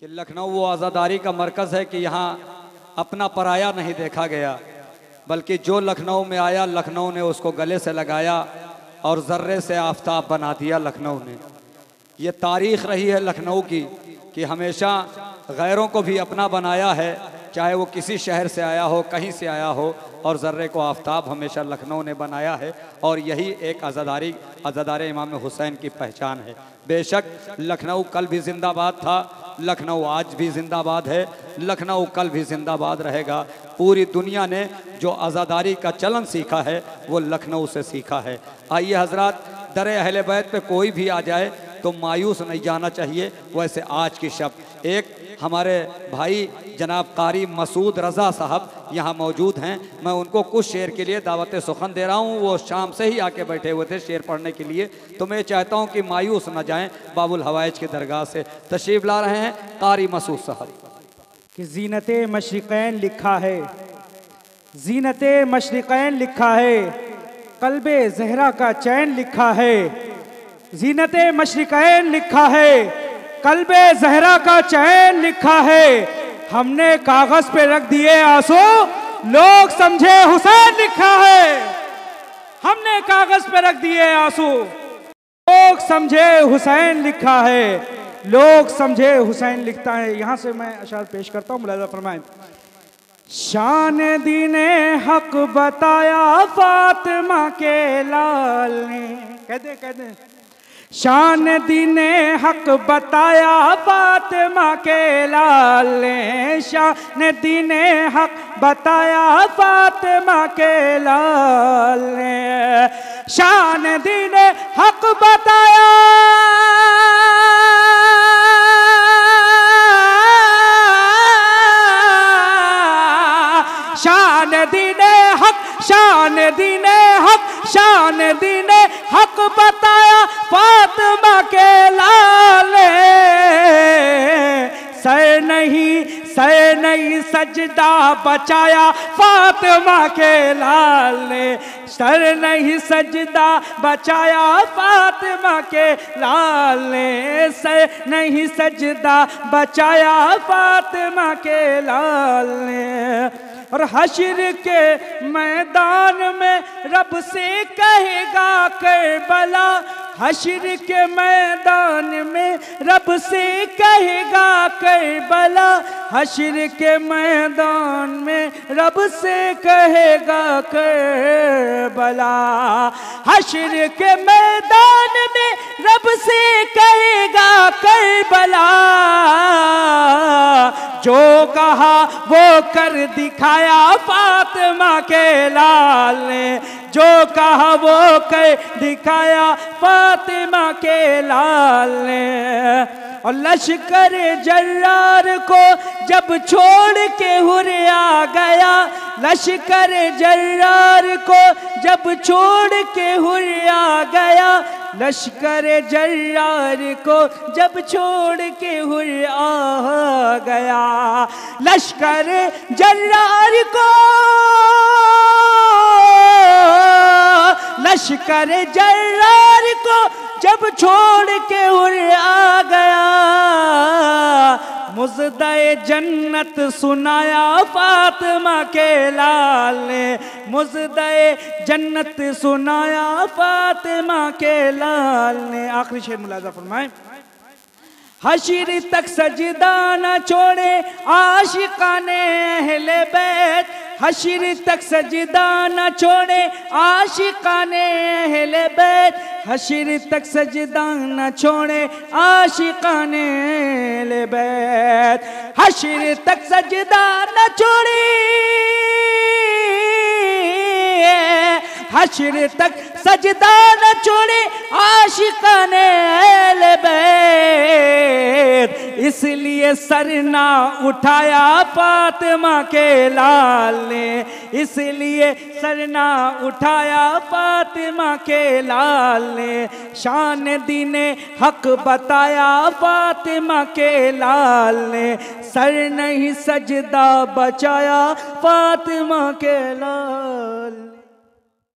कि लखनऊ वो आज़ादारी का मरकज़ है कि यहाँ अपना पराया नहीं देखा गया, बल्कि जो लखनऊ में आया लखनऊ ने उसको गले से लगाया और ज़र्रे से आफताब बना दिया लखनऊ ने। ये तारीख़ रही है लखनऊ की कि हमेशा गैरों को भी अपना बनाया है, चाहे वो किसी शहर से आया हो, कहीं से आया हो, और ज़र्रे को आफताब हमेशा लखनऊ ने बनाया है। और यही एक आज़ादार इमाम हुसैन की पहचान है। बेशक लखनऊ कल भी जिंदाबाद था, लखनऊ आज भी जिंदाबाद है, लखनऊ कल भी जिंदाबाद रहेगा। पूरी दुनिया ने जो आज़ादारी का चलन सीखा है वो लखनऊ से सीखा है। आइए हजरात, दर अहले बैत पे कोई भी आ जाए तो मायूस नहीं जाना चाहिए। वैसे आज की शब एक हमारे भाई जनाब कारी मसूद रज़ा साहब यहाँ मौजूद हैं, मैं उनको कुछ शेर के लिए दावत सुखन दे रहा हूँ। वो शाम से ही आके बैठे हुए थे शेर पढ़ने के लिए, तो मैं चाहता हूँ कि मायूस न जाएं। बाबुल हवाइज की दरगाह से तशरीफ़ ला रहे हैं कारी मसूद साहब। कि ज़ीनते मशरिक़ैन लिखा है, ज़ीनते मशरिक़ैन लिखा है, क़ल्बे ज़हरा का चैन लिखा है। ज़ीनते मशरिक़ैन लिखा है, क़ल्बे ज़हरा का चैन लिखा है। हमने कागज़ पे रख दिए आंसू, लोग समझे हुसैन लिखा है। हमने कागज़ पे रख दिए आंसू, लोग समझे हुसैन लिखा है। लोग समझे हुसैन लिखता है। यहाँ से मैं अशार पेश करता हूँ, मुलाज़ा फरमाएं। शान दीने हक बताया फातिमा के लाल ने, कहते शान दीने हक बताया फातिमा के लाल ने, शान दीने हक बताया फातिमा के लाल ने, शान दीने हक बताया शान दीने हक, शान दीने हक, शान दीने हक बताया फातिमा के लाल सर नहीं सजदा बचाया फातिमा के लाल ने, सर नहीं सजदा बचाया फातिमा के लाल ने, सर नहीं सजदा बचाया फातिमा के लाल ने। और हश्र के मैदान में रब से कहेगा करबला, हश्र के मैदान में रब से कहेगा करबला, हश्र के मैदान में रब से कहेगा करबला, हश्र के मैदान में रब से कहेगा करबला। जो कहा वो कर दिखाया फातिमा के लाल ने, जो कहा वो कर दिखाया फातिमा के लाल ने। और लश्कर जर्रार को जब छोड़ के हुर्रिया गया, लश्कर जर्रार को जब छोड़ के हुर्रिया गया, लश्कर जर्रार को जब छोड़ के हुर्रिया गया, लश्कर जर्रार को, लश्कर जर्रार को जब छोड़ के हुर्रिया गया, मुज़दाए जन्नत सुनाया फातिमा के लाल ने, मुज़दाए जन्नत सुनाया फातिमा के लाल ने। आखिरी शेर मुलाज़ा फरमाएं। हश्र तक सजदा न छोड़े आशिकाने अहले बैत, हश्र तक सजदा न छोड़े आशिकाने अहले बैत, हश्र तक सजदा न छोड़े आशिकाने अहले बैत, हश्र तक सजदा न छोड़े, हश्र तक सजदा न छोड़े आशिकाने अहले बैत, इसलिए सर ना उठाया फातिमा के लाल ने, इसलिए सर ना उठाया फातिमा के लाल ने। शान दीने हक बताया फातिमा के लाल ने, सर नहीं सजदा बचाया फातिमा के लाल।